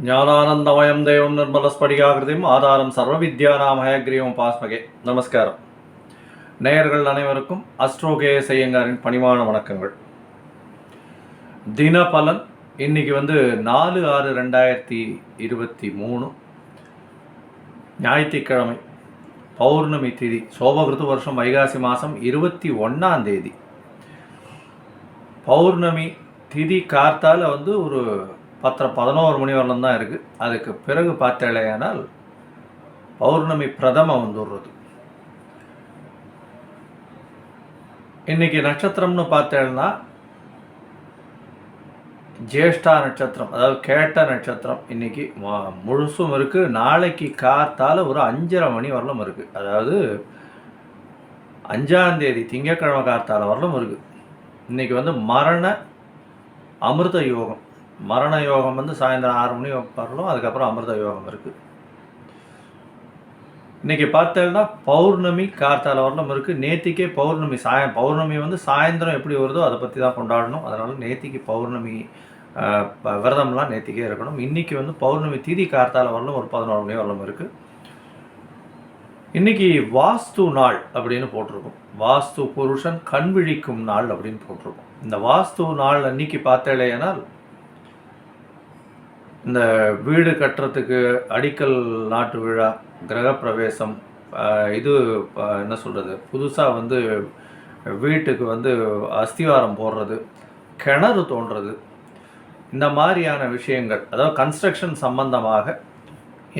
ஞானானந்தமயம் தேவம் நிர்மலஸ்படிகாகிருதியும் ஆதாரம் சர்வ வித்யானாம் ஹயக்ரீவம் பாஸ்மகே. நமஸ்காரம். நேயர்கள் அனைவருக்கும் அஸ்ட்ரோகேஎஸ் ஐயங்காரின் பணிவான வணக்கங்கள். தினபலன் இன்னைக்கு 4/6/2023 ஞாயிற்றுக்கிழமை, பௌர்ணமி திதி, சோபகிருத்து வருஷம் வைகாசி மாதம் 21ஆம் தேதி. பௌர்ணமி திதி கார்த்தால ஒரு 10-11 மணி வரலும் தான் இருக்குது. அதுக்கு பிறகு பார்த்தேலையானால் பௌர்ணமி பிரதமம் வந்துடுறது. இன்றைக்கி நட்சத்திரம்னு பார்த்தேன்னா ஜேஷ்டா நட்சத்திரம், அதாவது கேட்ட நட்சத்திரம் இன்றைக்கி முழுசும் இருக்குது. நாளைக்கு கார்த்தால் ஒரு 5:30 மணி வரலும் இருக்குது. அதாவது 5ஆம் தேதி திங்கட்கிழமை கார்த்தால வரலும் இருக்குது. இன்றைக்கி மரண அமிர்த யோகம். மரண யோகம் சாயந்தரம் 6 மணி வரலும், அதுக்கப்புறம் அமிர்த யோகம் இருக்குது. இன்றைக்கி பார்த்தேன்னா பௌர்ணமி கார்த்தால வரலும் இருக்குது. நேத்திக்கே பௌர்ணமி பௌர்ணமி சாயந்தரம் எப்படி வருதோ அதை பற்றி தான் கொண்டாடணும். அதனால் நேத்திக்கு பௌர்ணமி விரதம்லாம் நேத்திக்கே இருக்கணும். இன்றைக்கி பௌர்ணமி திதி கார்த்தால வரலும் ஒரு 11 மணி வரலும் இருக்குது. இன்றைக்கி வாஸ்து நாள் அப்படின்னு போட்டிருக்கோம். வாஸ்து புருஷன் கண் விழிக்கும் நாள் அப்படின்னு போட்டிருக்கோம். இந்த வாஸ்து நாள் அன்றைக்கி பார்த்தேலையானால் இந்த வீடு கட்டுறதுக்கு அடிக்கல் நாட்டு விழா, கிரகப்பிரவேசம், இது என்ன சொல்கிறது, புதுசாக வீட்டுக்கு அஸ்திவாரம் போடுறது, கிணறு தோன்றது, இந்த மாதிரியான விஷயங்கள், அதாவது கன்ஸ்ட்ரக்ஷன் சம்பந்தமாக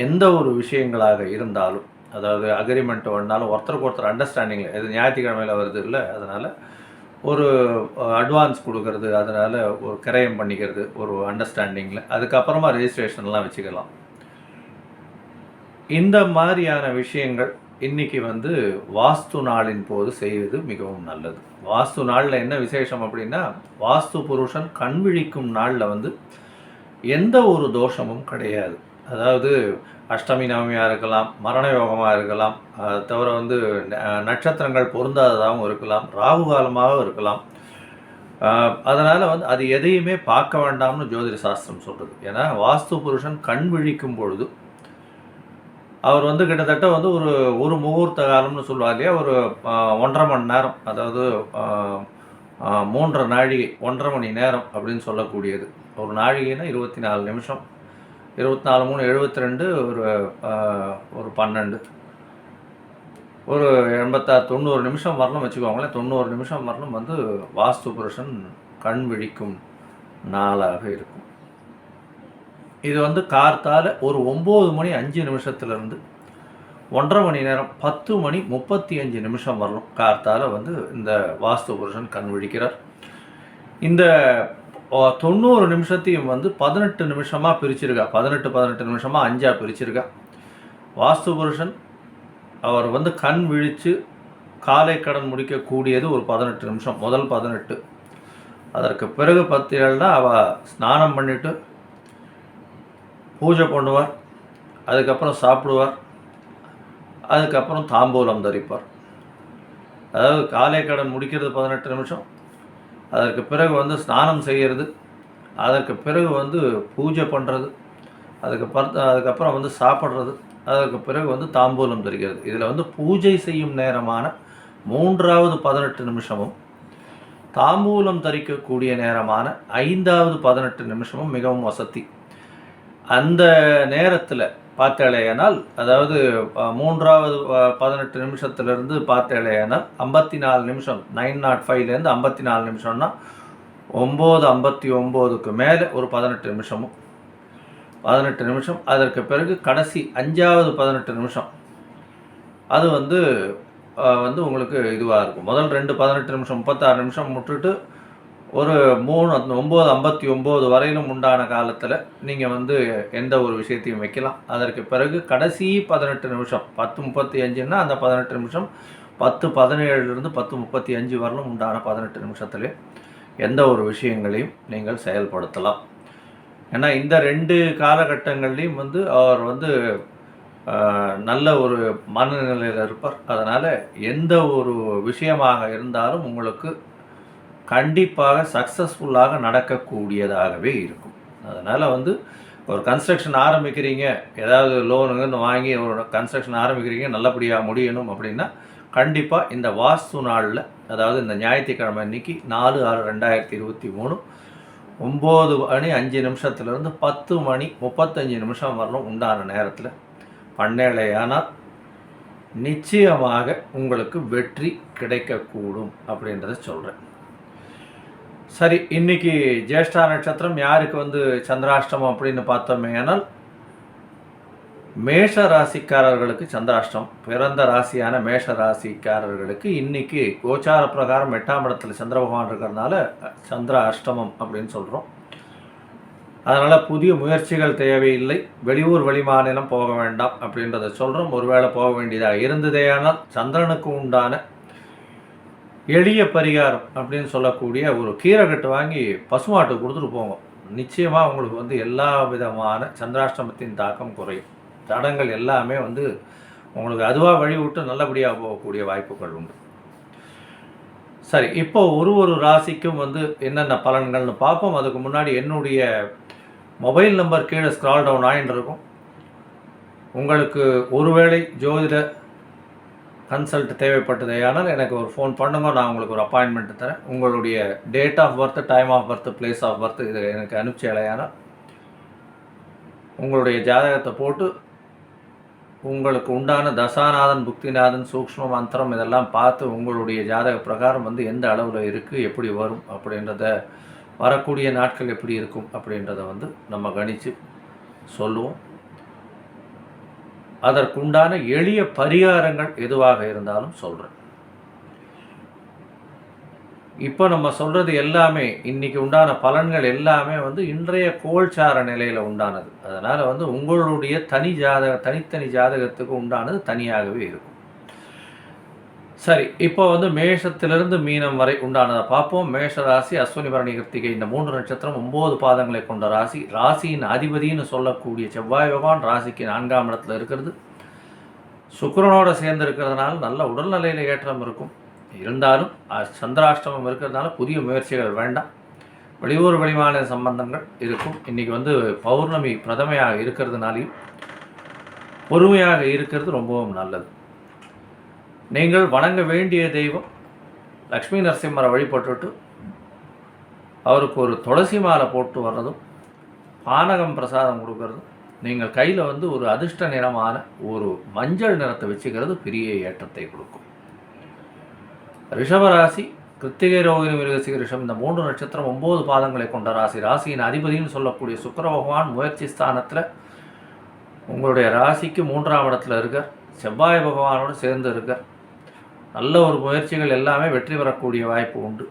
எந்த ஒரு விஷயங்களாக இருந்தாலும், அதாவது அக்ரிமெண்ட் வேணாலும் ஒருத்தருக்கு ஒருத்தர் அண்டர்ஸ்டாண்டிங்கில், இது ஞாயிற்றுக்கிழமையில் வருது இல்லை, அதனால் ஒரு அட்வான்ஸ் கொடுக்கறது, அதனால் ஒரு கிரயம் பண்ணிக்கிறது ஒரு அண்டர்ஸ்டாண்டிங்கில், அதுக்கப்புறமா ரெஜிஸ்ட்ரேஷன்லாம் வச்சுக்கலாம். இந்த மாதிரியான விஷயங்கள் இன்றைக்கி வாஸ்து நாளின் போது செய்வது மிகவும் நல்லது. வாஸ்து நாளில் என்ன விசேஷம் அப்படின்னா, வாஸ்து புருஷன் கண் விழிக்கும் நாளில் எந்த ஒரு தோஷமும் கிடையாது. அதாவது அஷ்டமி நவமியாக இருக்கலாம், மரண யோகமாக இருக்கலாம், தவிர நட்சத்திரங்கள் பொருந்தாததாகவும் இருக்கலாம், ராகு காலமாகவும் இருக்கலாம். அதனால் அது எதையுமே பார்க்க வேண்டாம்னு ஜோதிட சாஸ்திரம் சொல்கிறது. ஏன்னா வாஸ்து புருஷன் கண் விழிக்கும் பொழுது அவர் கிட்டத்தட்ட ஒரு முகூர்த்த காலம்னு சொல்லுவாங்க இல்லையா, ஒரு 1.5 மணி நேரம், அதாவது 3 நாழிகை, 1.5 மணி நேரம் அப்படின்னு சொல்லக்கூடியது. ஒரு நாழிகைனா 24 நிமிஷம், 24 3 72, ஒரு 12, ஒரு 86 90 நிமிஷம் வரணும் வச்சுக்கோங்களேன். 90 நிமிஷம் வரணும் வாஸ்து புருஷன் கண் விழிக்கும் நாளாக இருக்கும். இது கார்த்தால ஒரு 9 மணி 5 நிமிஷத்துலேருந்து 1.5 மணி நேரம் 10 மணி 35 நிமிஷம் வரணும் கார்த்தால இந்த வாஸ்து புருஷன் கண் விழிக்கிறார். இந்த 90 நிமிஷத்தையும் 18 நிமிஷமாக பிரிச்சிருக்கா. 18 நிமிஷமாக 5ஆக பிரிச்சிருக்கா. வாஸ்து புருஷன் அவர் கண் விழித்து காலை கடன் முடிக்கக்கூடியது ஒரு 18 நிமிஷம், முதல் 18. அதற்கு பிறகு 10 அவள் ஸ்நானம் பண்ணிவிட்டு பூஜை பண்ணுவார், அதுக்கப்புறம் சாப்பிடுவார், அதுக்கப்புறம் தாம்பூலம் தரிப்பார். அதாவது காலை கடன் முடிக்கிறது 18 நிமிஷம், அதற்கு பிறகு ஸ்நானம் செய்கிறது, அதற்கு பிறகு பூஜை பண்ணுறது, அதுக்கப்புறம் சாப்பிட்றது, அதற்கு பிறகு தாம்பூலம் தரிக்கிறது. இதில் பூஜை செய்யும் நேரமான 3வது 18 நிமிஷமும் தாம்பூலம் தரிக்கக்கூடிய நேரமான 5வது 18 நிமிஷமும் மிகவும் வசதி. அந்த நேரத்தில் பார்த்தேலையானால், அதாவது 3வது 18 நிமிஷத்துலேருந்து பார்த்தேலையானால் 54 நிமிஷம், 905லேருந்து 54 நிமிஷம்னா 9:59க்கு மேலே ஒரு 18 நிமிஷமும், 18 நிமிஷம். அதற்கு பிறகு கடைசி 5வது 18 நிமிஷம் அது உங்களுக்கு இதுவாக இருக்கும். முதல் 2 18 நிமிஷம் 36 நிமிஷம் விட்டுட்டு ஒரு 9:59 வரையிலும் உண்டான காலத்தில் நீங்கள் எந்த ஒரு விஷயத்தையும் வைக்கலாம். அதற்கு பிறகு கடைசி 18 நிமிஷம் 10:35ன்னா அந்த 18 நிமிஷம் 10:17லேருந்து 10:35 வரலும் உண்டான 18 நிமிஷத்துலேயே எந்த ஒரு விஷயங்களையும் நீங்கள் செயல்படுத்தலாம். ஏன்னா இந்த 2 காலகட்டங்கள்லேயும் அவர் நல்ல ஒரு மனநிலையில் இருப்பார். அதனால் எந்த ஒரு விஷயமாக இருந்தாலும் உங்களுக்கு கண்டிப்பாக சக்ஸஸ்ஃபுல்லாக நடக்கக்கூடியதாகவே இருக்கும். அதனால் வந்து ஒரு கன்ஸ்ட்ரக்ஷன் ஆரம்பிக்கிறீங்க, ஏதாவது லோனுங்கன்னு வாங்கி ஒரு கன்ஸ்ட்ரக்ஷன் ஆரம்பிக்கிறீங்க, நல்லபடியாக முடியணும் அப்படின்னா கண்டிப்பாக இந்த வாஸ்து நாளில், அதாவது இந்த ஞாயிற்றுக்கிழமை அன்றைக்கி 4/6/2023 9 மணி 5 நிமிஷத்துலேருந்து 10 மணி 35 நிமிஷம் வரலும் உண்டான நேரத்தில் பண்ணலையானால் நிச்சயமாக உங்களுக்கு வெற்றி கிடைக்கக்கூடும் அப்படின்றத சொல்கிறேன். சரி, இன்றைக்கி ஜேஷ்டா நட்சத்திரம் யாருக்கு வந்து சந்திராஷ்டமம் அப்படின்னு பார்த்தோமே, ஆனால் மேஷ ராசிக்காரர்களுக்கு சந்திராஷ்டம். பிறந்த ராசியான மேஷ ராசிக்காரர்களுக்கு இன்றைக்கி கோச்சார பிரகாரம் 8ஆம் இடத்துல சந்திர பகவான் இருக்கிறதுனால சந்திர அஷ்டமம் அப்படின்னு சொல்கிறோம். அதனால் புதிய முயற்சிகள் தேவையில்லை, வெளியூர் வெளிமாநிலம் போக வேண்டாம் அப்படின்றத சொல்கிறோம். ஒருவேளை போக வேண்டியதாக இருந்ததேயானால் சந்திரனுக்கு உண்டான எளிய பரிகாரம் அப்படின்னு சொல்லக்கூடிய ஒரு கீரைக்கட்டு வாங்கி பசுமாட்டுக்கு கொடுத்துட்டு போங்க. நிச்சயமாக உங்களுக்கு வந்து எல்லா விதமான சந்திராஷ்டமத்தின் தாக்கம் குறையும். தடங்கள் எல்லாமே வந்து உங்களுக்கு அதுவாக வழிவிட்டு நல்லபடியாக போகக்கூடிய வாய்ப்புகள் உண்டு. சரி, இப்போ ஒரு ராசிக்கும் வந்து என்னென்ன பலன்கள்னு பார்ப்போம். அதுக்கு முன்னாடி என்னுடைய மொபைல் நம்பர் கீழே ஸ்க்ரால் டவுன் ஆகிட்டு இருக்கும். உங்களுக்கு ஒருவேளை ஜோதிட கன்சல்ட் தேவைப்பட்டது ஆனால் எனக்கு ஒரு ஃபோன் பண்ணுங்க, நான் உங்களுக்கு ஒரு அப்பாயின்மெண்ட் தரேன். உங்களுடைய date of birth, time of birth, place of birth இதை எனக்கு அனுப்பிச்சி இல்லையானால் உங்களுடைய ஜாதகத்தை போட்டு உங்களுக்கு உண்டான தசாநாதன், புக்திநாதன், சூக்ஷ்ம மந்திரம் இதெல்லாம் பார்த்து உங்களுடைய ஜாதக பிரகாரம் வந்து எந்த அளவில் இருக்குது, எப்படி வரும் அப்படின்றத, வரக்கூடிய நாட்கள் எப்படி இருக்கும் அப்படின்றத வந்து நம்ம கணித்து சொல்லுவோம். அதற்குண்டான எளிய பரிகாரங்கள் எதுவாக இருந்தாலும் சொல்கிறேன். இப்போ நம்ம சொல்கிறது எல்லாமே இன்றைக்கி உண்டான பலன்கள் எல்லாமே வந்து இன்றைய கோல்சார நிலையில் உண்டானது. அதனால் வந்து உங்களுடைய தனித்தனி ஜாதகத்துக்கு உண்டானது தனியாகவே இருக்கும். சரி, இப்போ வந்து மேஷத்திலிருந்து மீனம் வரை உண்டானதை பார்ப்போம். மேஷ ராசி, அஸ்வினி பரணி கிருத்திகை இந்த 3 நட்சத்திரம் 9 பாதங்களை கொண்ட ராசி. ராசியின் அதிபதினு சொல்லக்கூடிய செவ்வாய் பகவான் ராசிக்கு 4ஆம் இடத்துல இருக்கிறது. சுக்கிரனோட சேர்ந்து இருக்கிறதுனால நல்ல உடல்நிலையில் ஏற்றம் இருக்கும். இருந்தாலும் சந்திராஷ்டமம் இருக்கிறதுனால புதிய முயற்சிகள் வேண்டாம். வெளியூர் வெளிமாநில சம்பந்தங்கள் இருக்கும். இன்றைக்கி வந்து பௌர்ணமி பிரதமையாக இருக்கிறதுனாலையும் பொறுமையாக இருக்கிறது ரொம்பவும் நல்லது. நீங்கள் வணங்க வேண்டிய தெய்வம் லக்ஷ்மி நரசிம்மரை வழிபட்டுட்டு அவருக்கு ஒரு துளசி மாலை போட்டு வர்றதும், பானகம் பிரசாதம் கொடுக்கறதும், நீங்கள் கையில் வந்து ஒரு அதிர்ஷ்ட நிறமான ஒரு மஞ்சள் நிறத்தை வச்சுக்கிறது பெரிய ஏற்றத்தை கொடுக்கும். ரிஷபராசி, கிருத்திகை, ரோகிணி, மிருகசீரிஷம் ரிஷம் இந்த 3 நட்சத்திரம் 9 பாதங்களை கொண்ட ராசி. ராசியின் அதிபதினு சொல்லக்கூடிய சுக்கிர பகவான் முயற்சி ஸ்தானத்தில் உங்களுடைய ராசிக்கு 3ஆம் இடத்துல இருக்கார். செவ்வாய் பகவானோடு சேர்ந்து இருக்கார். நல்ல ஒரு முயற்சிகள் எல்லாமே வெற்றி பெறக்கூடிய வாய்ப்பு உண்டு.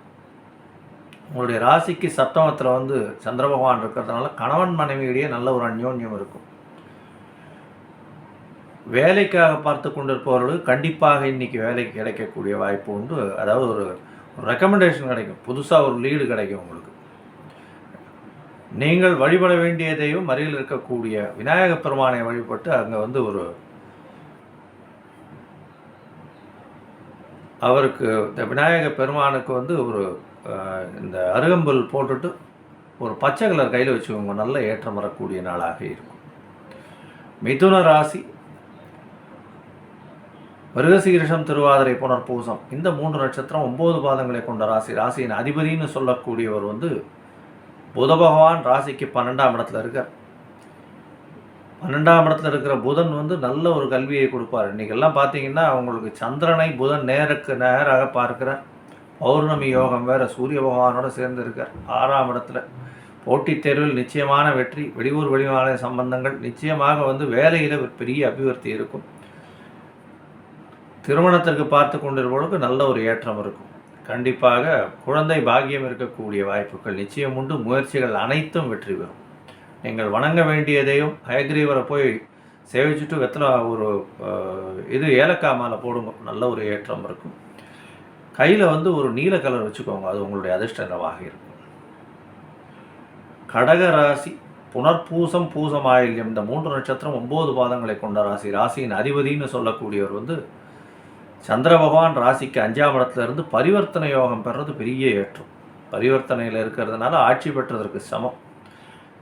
உங்களுடைய ராசிக்கு சப்தமத்தில் வந்து சந்திர பகவான் இருக்கிறதுனால கணவன் மனைவியிடையே நல்ல ஒரு அந்யோன்யம் இருக்கும். வேலைக்காக பார்த்து கொண்டிருப்பவர்களுக்கு கண்டிப்பாக இன்றைக்கி வேலைக்கு கிடைக்கக்கூடிய வாய்ப்பு உண்டு. அதாவது ஒரு ரெக்கமெண்டேஷன் கிடைக்கும், புதுசாக ஒரு லீடு கிடைக்கும் உங்களுக்கு. நீங்கள் வழிபட வேண்டிய தெய்வம் அருகில் இருக்கக்கூடிய விநாயகப் பெருமானை வழிபட்டு அங்கே வந்து அவருக்கு இந்த விநாயக பெருமானுக்கு வந்து ஒரு இந்த அருகம்புல் போட்டுட்டு ஒரு பச்சை கலர் கையில் வச்சுக்கோங்க. நல்ல ஏற்றம் வரக்கூடிய நாளாக இருக்கும். மிதுன ராசி, மிருகசீரிஷம், திருவாதிரை, புனர்பூசம் இந்த 3 நட்சத்திரம் 9 பாதங்களை கொண்ட ராசி. ராசியின் அதிபதினு சொல்லக்கூடியவர் வந்து புத பகவான் ராசிக்கு 12ஆம் இடத்துல இருக்கார். 12ஆம் இடத்துல இருக்கிற புதன் வந்து நல்ல ஒரு கல்வியை கொடுப்பார். இன்றைக்கெல்லாம் பார்த்தீங்கன்னா அவங்களுக்கு சந்திரனை புதன் நேருக்கு நேராக பார்க்கிறார். பௌர்ணமி யோகம் வேறு சூரிய பகவானோட சேர்ந்து இருக்கார் 6ஆம் இடத்துல. போட்டித் தேர்வில் நிச்சயமான வெற்றி, வெளியூர் வெளிமாநில சம்பந்தங்கள், நிச்சயமாக வந்து வேலையில் ஒரு பெரிய அபிவிருத்தி இருக்கும். திருமணத்திற்கு பார்த்து கொண்டிருப்பவர்களுக்கு நல்ல ஒரு ஏற்றம் இருக்கும். கண்டிப்பாக குழந்தை பாக்கியம் இருக்கக்கூடிய வாய்ப்புகள் நிச்சயம் உண்டு. முயற்சிகள் அனைத்தும் வெற்றி பெறும். நீங்கள் வணங்க வேண்டியதையும் ஹயக்ரீவரை போய் சேவிச்சுட்டு வெத்தலை ஒரு ஏலக்காய் மாலை போடுங்க. நல்ல ஒரு ஏற்றம் இருக்கும். கையில் வந்து ஒரு நீல கலர் வச்சுக்கோங்க, அது உங்களுடைய அதிர்ஷ்ட நிறமாக இருக்கும். கடக ராசி, புனர்பூசம், பூசம், ஆயில்யம் இந்த 3 நட்சத்திரம் 9 பாதங்களை கொண்ட ராசி. ராசியின் அதிபதினு சொல்லக்கூடியவர் வந்து சந்திர பகவான் ராசிக்கு 5ஆம் இடத்துல இருந்து பரிவர்த்தனை யோகம் பெறது பெரிய ஏற்றம். பரிவர்த்தனையில் இருக்கிறதுனால ஆட்சி பெற்றதற்கு சமம்.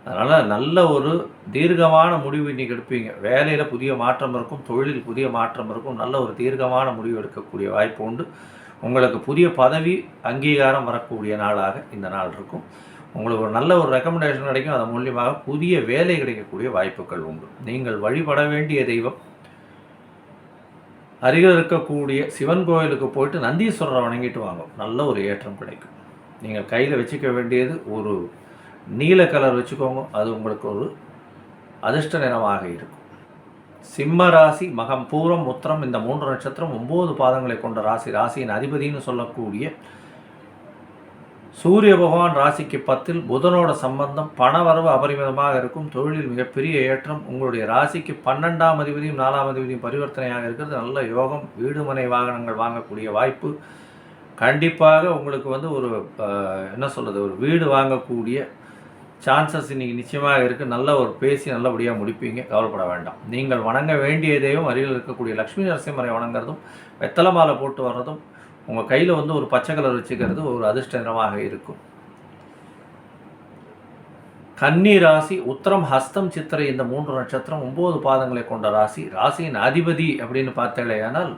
அதனால் நல்ல ஒரு தீர்க்கமான முடிவு இன்றைக்கி எடுப்பீங்க. வேலையில் புதிய மாற்றம் இருக்கும், தொழிலில் புதிய மாற்றம் இருக்கும், நல்ல ஒரு தீர்க்கமான முடிவு எடுக்கக்கூடிய வாய்ப்பு உண்டு. உங்களுக்கு புதிய பதவி அங்கீகாரம் வரக்கூடிய நாளாக இந்த நாள் இருக்கும். உங்களுக்கு ஒரு நல்ல ஒரு ரெக்கமெண்டேஷன் கிடைக்கும். அதன் மூலியமாக புதிய வேலை கிடைக்கக்கூடிய வாய்ப்புகள் உண்டு. நீங்கள் வழிபட வேண்டிய தெய்வம் அருகில் இருக்கக்கூடிய சிவன் கோயிலுக்கு போயிட்டு நந்தீஸ்வரரை வணங்கிட்டு வாங்க. நல்ல ஒரு ஏற்றம் கிடைக்கும். நீங்கள் கையில் வச்சுக்க வேண்டியது ஒரு நீல கலர் வச்சுக்கோங்க. அது உங்களுக்கு ஒரு அதிர்ஷ்ட நிறமாக இருக்கும். சிம்ம ராசி, மகம், பூரம், உத்திரம் இந்த 3 நட்சத்திரம் 9 பாதங்களை கொண்ட ராசி. ராசியின் அதிபதினு சொல்லக்கூடிய சூரிய பகவான் ராசிக்கு 10ல் புதனோட சம்பந்தம். பணவரவு அபரிமிதமாக இருக்கும். தொழிலில் மிகப்பெரிய ஏற்றம். உங்களுடைய ராசிக்கு 12ஆம் அதிபதியும் 4ஆம் அதிபதியும் பரிவர்த்தனையாக இருக்கிறது. நல்ல யோகம். வீடு மனை வாகனங்கள் வாங்கக்கூடிய வாய்ப்பு. கண்டிப்பாக உங்களுக்கு வந்து ஒரு என்ன சொல்கிறது, ஒரு வீடு வாங்கக்கூடிய சான்சஸ் இன்றைக்கி நிச்சயமாக இருக்குது. நல்ல ஒரு பேசி நல்லபடியாக முடிப்பீங்க. கவலைப்பட வேண்டாம். நீங்கள் வணங்க வேண்டிய தெய்வம் அருகில் இருக்கக்கூடிய லக்ஷ்மி நரசிம்மரை வணங்குறதும் வெத்தலை மாலை போட்டு வர்றதும் உங்கள் கையில் வந்து ஒரு பச்சை கலர் வச்சுக்கிறது ஒரு அதிர்ஷ்ட நிறமாக இருக்கும். கன்னி ராசி, உத்திரம், ஹஸ்தம், சித்திரை இந்த 3 நட்சத்திரம் 9 பாதங்களை கொண்ட ராசி. ராசியின் அதிபதி அப்படின்னு பார்த்தேனால்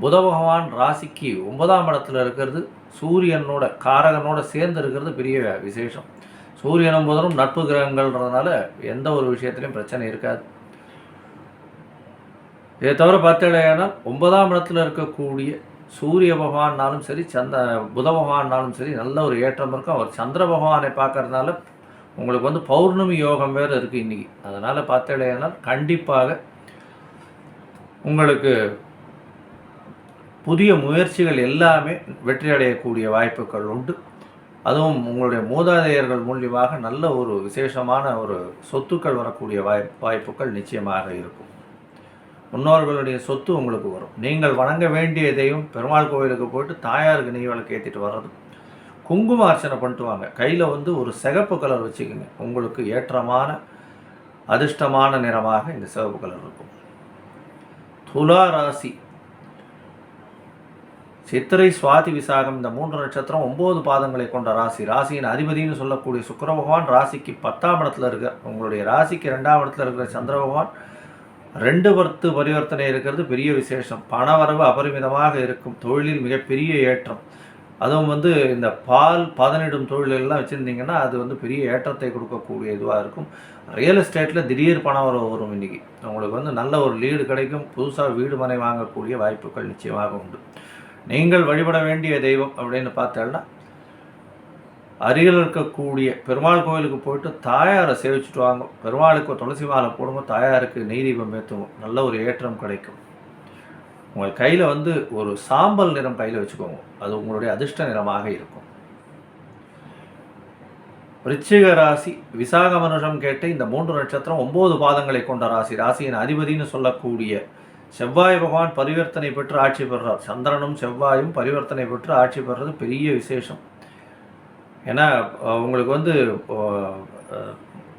புத பகவான் ராசிக்கு 9ஆம் இடத்துல இருக்கிறது. சூரியனோட காரகனோட சேர்ந்து இருக்கிறது பெரிய விசேஷம். சூரியனும் புதனும் நட்பு கிரகங்கள்ன்றதுனால எந்த ஒரு விஷயத்துலையும் பிரச்சனை இருக்காது. இதை தவிர பார்த்தேனால் 9ஆம் இடத்துல இருக்கக்கூடிய சூரிய பகவான்னாலும் சரி, புத பகவான்னாலும் சரி நல்ல ஒரு ஏற்றம் இருக்கும். அவர் சந்திர பகவானை பார்க்கறதுனால உங்களுக்கு வந்து பௌர்ணமி யோகம் வேறு இருக்குது இன்றைக்கி. அதனால் பார்த்தேனால் கண்டிப்பாக உங்களுக்கு புதிய முயற்சிகள் எல்லாமே வெற்றி அடையக்கூடிய வாய்ப்புகள் உண்டு. அதுவும் உங்களுடைய மூதாதையர்கள் மூலியமாக நல்ல ஒரு விசேஷமான ஒரு சொத்துக்கள் வரக்கூடிய வாய்ப்புகள் நிச்சயமாக இருக்கும். முன்னோர்களுடைய சொத்து உங்களுக்கு வரும். நீங்கள் வணங்க வேண்டிய தெய்வம் பெருமாள் கோவிலுக்கு போயிட்டு தாயாருக்கு நெய் விளக்கு ஏற்றிட்டு வர்றது. குங்கும அர்ச்சனை பண்ணிட்டு வாங்க. கையில் வந்து ஒரு சிகப்பு கலர் வச்சுக்கோங்க. உங்களுக்கு ஏற்றமான அதிர்ஷ்டமான நிறமாக இந்த சிவப்பு கலர் இருக்கும். துலா ராசி, சித்திரை, சுவாதி, விசாகம் இந்த 3 நட்சத்திரம் 9 பாதங்களை கொண்ட ராசி. ராசியின் அதிபதினு சொல்லக்கூடிய சுக்கிர பகவான் ராசிக்கு 10ஆம் இடத்துல இருக்க. உங்களுடைய ராசிக்கு 2ஆம் இடத்துல இருக்கிற சந்திர பகவான் 2 பரிவர்த்தனை இருக்கிறது பெரிய விசேஷம். பணவரவு அபரிமிதமாக இருக்கும். தொழிலில் மிகப்பெரிய ஏற்றம். அதுவும் வந்து இந்த பால் பதனிடும் தொழிலெல்லாம் வச்சுருந்தீங்கன்னா அது வந்து பெரிய ஏற்றத்தை கொடுக்கக்கூடிய இதுவாக இருக்கும். ரியல் எஸ்டேட்டில் திடீர் பணவரவு வரும். இன்றைக்கி உங்களுக்கு வந்து நல்ல ஒரு லீடு கிடைக்கும். புதுசாக வீடு மனை வாங்கக்கூடிய வாய்ப்புகள் நிச்சயமாக உண்டு. நீங்கள் வழிபட வேண்டிய தெய்வம் அப்படின்னு பார்த்தோம்னா அருகில் இருக்கக்கூடிய பெருமாள் கோயிலுக்கு போயிட்டு தாயாரை சேவிச்சுட்டு வாங்க. பெருமாளுக்கு துளசி மாலை போடுங்க. தாயாருக்கு நெய் தீபம் ஏற்றுவோம். நல்ல ஒரு ஏற்றம் கிடைக்கும். உங்கள் கையில் வந்து ஒரு சாம்பல் நிறம் கையில் வச்சுக்கோங்க. அது உங்களுடைய அதிர்ஷ்ட நிறமாக இருக்கும். விருச்சிக ராசி, விசாகமனுஷம் கேட்டு இந்த 3 நட்சத்திரம் 9 பாதங்களை கொண்ட ராசி. ராசியின் அதிபதினு சொல்லக்கூடிய செவ்வாய் பகவான் பரிவர்த்தனை பெற்று ஆட்சி பெறுறார். சந்திரனும் செவ்வாயும் பரிவர்த்தனை பெற்று ஆட்சி பெறுறது பெரிய விசேஷம். ஏன்னா உங்களுக்கு வந்து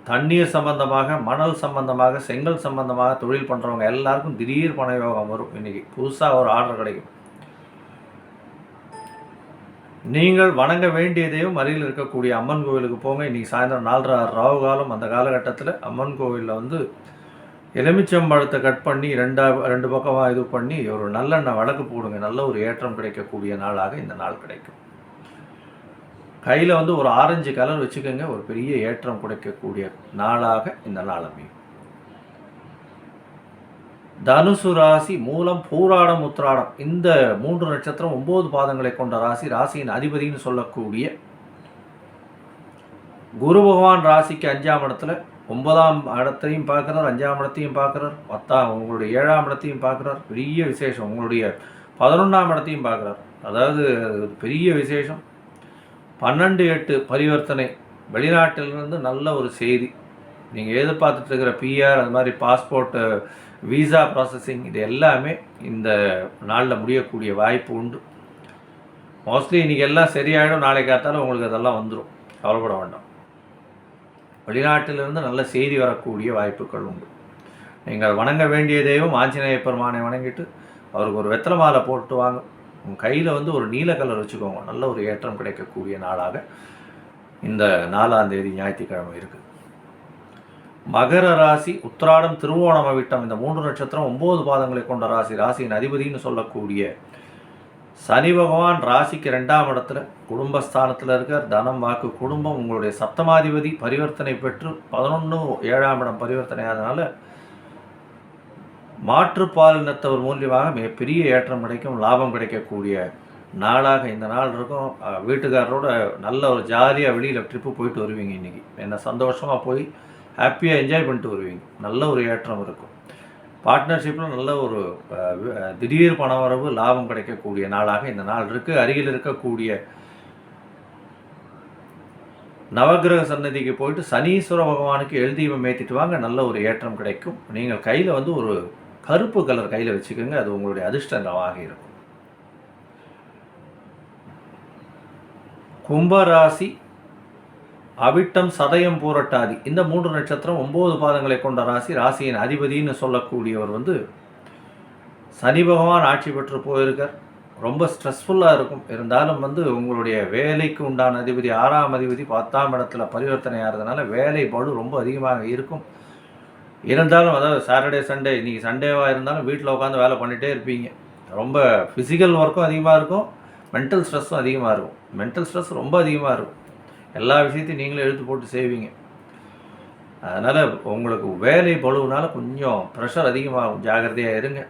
தண்ணீர் சம்பந்தமாக, மணல் சம்பந்தமாக, செங்கல் சம்பந்தமாக தொழில் பண்ணுறவங்க எல்லாருக்கும் திடீர் பண யோகம் வரும். இன்றைக்கி புதுசாக ஒரு ஆர்டர் கிடைக்கும். நீங்கள் வணங்க வேண்டியதையும் அருகில் இருக்கக்கூடிய அம்மன் கோவிலுக்கு போங்க. இன்றைக்கி சாயந்தரம் 4:30 ராவு காலம். அந்த காலகட்டத்தில் அம்மன் கோவிலில் வந்து எலுமிச்சம்பழத்தை கட் பண்ணி 2 பக்கமாக இது பண்ணி ஒரு நல்லெண்ணெய் வழக்கு போடுங்க. நல்ல ஒரு ஏற்றம் கிடைக்கக்கூடிய நாளாக இந்த நாள் கிடைக்கும். கையில் வந்து ஒரு ஆரஞ்சு கலர் வச்சுக்கோங்க. ஒரு பெரிய ஏற்றம் கிடைக்கக்கூடிய நாளாக இந்த நாள் அமையும். தனுசு ராசி, மூலம், பூராடம், உத்திராடம் இந்த 3 நட்சத்திரம் 9 பாதங்களை கொண்ட ராசி. ராசியின் அதிபதினு சொல்லக்கூடிய குரு பகவான் ராசிக்கு 5ஆம் இடத்துல 9ஆம் இடத்தையும் பார்க்குறார், 5ஆம் இடத்தையும் பார்க்குறார், உங்களுடைய 7ஆம் இடத்தையும் பார்க்குறார். பெரிய விசேஷம். உங்களுடைய 11ஆம் இடத்தையும் பார்க்குறார். அதாவது பெரிய விசேஷம். 12/8 பரிவர்த்தனை. வெளிநாட்டிலிருந்து நல்ல ஒரு செய்தி. நீங்கள் எதிர்பார்த்துட்டு இருக்கிற பிஆர், அது மாதிரி பாஸ்போர்ட்டு, விசா ப்ராசஸிங் இது எல்லாமே இந்த நாளில் முடியக்கூடிய வாய்ப்பு உண்டு. மோஸ்ட்லி இன்றைக்கி எல்லாம் சரியாயிடும். நாளைக்கு காத்தாலும் உங்களுக்கு அதெல்லாம் வந்துடும். கவலைப்பட வேண்டாம். வெளிநாட்டிலிருந்து நல்ல செய்தி வரக்கூடிய வாய்ப்புகள் உண்டு. நீங்கள் வணங்க வேண்டிய தெய்வம் ஆஞ்சநேய பெருமானை வணங்கிட்டு அவருக்கு ஒரு வெத்தலை மாலை போட்டு வாங்க. உங்கள் கையில் வந்து ஒரு நீல கலர் வச்சுக்கோங்க, நல்ல ஒரு ஏற்றம் கிடைக்கக்கூடிய நாளாக இந்த 4ஆம் தேதி ஞாயிற்றுக்கிழமை இருக்குது. மகர ராசி, உத்திராடம், திருவோணம், அவிட்டம் இந்த 3 நட்சத்திரம் 9 பாதங்களை கொண்ட ராசி. ராசியின் அதிபதினு சொல்லக்கூடிய சனி பகவான் ராசிக்கு 2ஆம் இடத்துல குடும்பஸ்தானத்தில் இருக்கார். தனம், வாக்கு, குடும்பம். உங்களுடைய சப்தமாதிபதி பரிவர்த்தனை பெற்று 11 7ஆம் இடம் பரிவர்த்தனை ஆனதுனால மாற்றுப்பாலினத்தவர் மூலியமாக மிகப்பெரிய ஏற்றம் கிடைக்கும், லாபம் கிடைக்கக்கூடிய நாளாக இந்த நாள் இருக்கும். வீட்டுக்காரரோட நல்ல ஒரு ஜாலியாக வெளியில் ட்ரிப்பு போயிட்டு வருவீங்க. இன்றைக்கி என்ன சந்தோஷமாக போய் ஹாப்பியாக என்ஜாய் பண்ணிட்டு வருவீங்க. நல்ல ஒரு ஏற்றம் இருக்கும். பார்ட்னர்ஷிப்பில் நல்ல ஒரு திடீர் பணவரவு, லாபம் கிடைக்கக்கூடிய நாளாக இந்த நாள் இருக்குது. அருகில் இருக்கக்கூடிய நவகிரக சன்னதிக்கு போயிட்டு சனீஸ்வர பகவானுக்கு எழுதீபம் ஏற்றிட்டு வாங்க, நல்ல ஒரு ஏற்றம் கிடைக்கும். நீங்கள் கையில் வந்து ஒரு கருப்பு கலர் கையில் வச்சுக்கோங்க, அது உங்களுடைய அதிர்ஷ்டமாக இருக்கும். கும்பராசி, அவிட்டம், சதயம், பூரட்டாதி இந்த 3 நட்சத்திரம் 9 பாதங்களை கொண்ட ராசி. ராசியின் அதிபதினு சொல்லக்கூடியவர் வந்து சனி பகவான் ஆட்சி பெற்று போயிருக்கார். ரொம்ப ஸ்ட்ரெஸ்ஃபுல்லாக இருக்கும். இருந்தாலும் வந்து உங்களுடைய வேலைக்கு உண்டான அதிபதி 6ஆம் அதிபதி 10ஆம் இடத்துல பரிவர்த்தனை ஆகிறதுனால வேலை பளு ரொம்ப அதிகமாக இருக்கும். இருந்தாலும் அதாவது சாட்டர்டே சண்டே, இன்றைக்கி சண்டேவாக இருந்தாலும் வீட்டில் உட்காந்து வேலை பண்ணிகிட்டே இருப்பீங்க. ரொம்ப ஃபிசிக்கல் ஒர்க்கும் அதிகமாக இருக்கும், மென்டல் ஸ்ட்ரெஸ்ஸும் அதிகமாக இருக்கும். மென்டல் ஸ்ட்ரெஸ் ரொம்ப அதிகமாக இருக்கும். எல்லா விஷயத்தையும் நீங்களே எழுத்து போட்டு செய்வீங்க. அதனால் உங்களுக்கு வேலை பளுவுனால கொஞ்சம் ப்ரெஷர் அதிகமாகும், ஜாகிரதையாக இருங்க.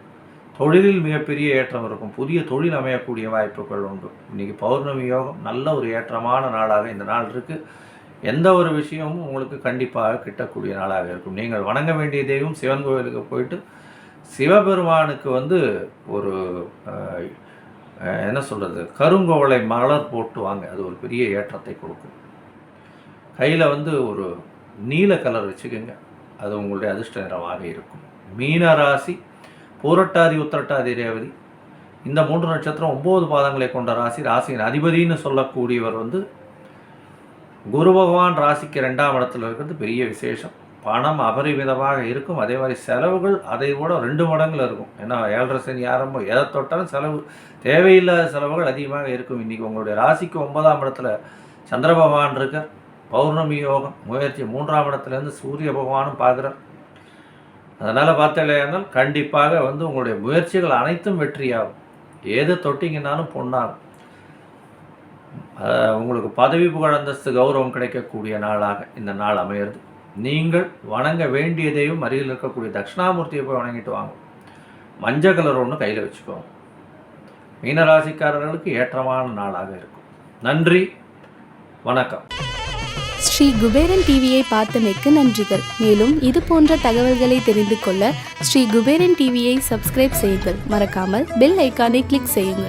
தொழிலில் மிகப்பெரிய ஏற்றம் இருக்கும். புதிய தொழில் அமையக்கூடிய வாய்ப்புகள் உண்டு. இன்றைக்கி பௌர்ணமி யோகம், நல்ல ஒரு ஏற்றமான நாளாக இந்த நாள் இருக்குது. எந்த ஒரு விஷயமும் உங்களுக்கு கண்டிப்பாக கிட்டக்கூடிய நாளாக இருக்கும். நீங்கள் வணங்க வேண்டிய தெய்வம் சிவன் கோவிலுக்கு போயிட்டு சிவபெருமானுக்கு வந்து ஒரு என்ன சொல்கிறது, கருங்கோவளை மலர் போட்டு வாங்க, அது ஒரு பெரிய ஏற்றத்தை கொடுக்கும். கையில் வந்து ஒரு நீல கலர் வச்சுக்கோங்க, அது உங்களுடைய அதிர்ஷ்ட நிறமாக இருக்கும். மீன ராசி, பூரட்டாதி, உத்திரட்டாதி, ரேவதி இந்த 3 நட்சத்திரம் 9 பாதங்களை கொண்ட ராசி. ராசியின் அதிபதினு சொல்லக்கூடியவர் வந்து குரு பகவான் ராசிக்கு 2ஆம் இடத்துல இருக்கிறது பெரிய விசேஷம். பணம் அபரிமிதமாக இருக்கும். அதே மாதிரி செலவுகள் அதை விட 2 மடங்கில் இருக்கும். ஏன்னா 7.5 சனி ஆரம்பம், எதை தொட்டாலும் செலவு, தேவையில்லாத செலவுகள் அதிகமாக இருக்கும். இன்றைக்கி உங்களுடைய ராசிக்கு 9ஆம் இடத்துல சந்திர பகவான் இருக்கார். பௌர்ணமி யோகம், முயற்சி 3ஆம் இடத்துலேருந்து சூரிய பகவானும் பார்க்குறார். அதனால் பார்த்தலையானால் கண்டிப்பாக வந்து உங்களுடைய முயற்சிகள் அனைத்தும் வெற்றியாகும். எது தொட்டிங்கன்னாலும் பொண்ணாகும். உங்களுக்கு பதவி, புகழ், அந்தஸ்து, கௌரவம் கிடைக்கக்கூடிய நாளாக இந்த நாள் அமையிறது. நீங்கள் வணங்க வேண்டியதையும் அருகில் இருக்கக்கூடிய தட்சிணாமூர்த்தியை போய் வணங்கிட்டு வாங்க. மஞ்சள் கலர் ஒன்று கையில் வச்சுக்கோங்க. மீனராசிக்காரர்களுக்கு ஏற்றமான நாளாக இருக்கும். நன்றி, வணக்கம். ஸ்ரீ குபேரன் டிவியை பார்த்தமைக்கு நன்றிகள். மேலும் இது போன்ற தகவல்களை தெரிந்து கொள்ள ஸ்ரீ குபேரன் டிவியை சப்ஸ்கிரைப் செய்யுங்கள். மறக்காமல் பெல் ஐக்கானை கிளிக் செய்யுங்கள்.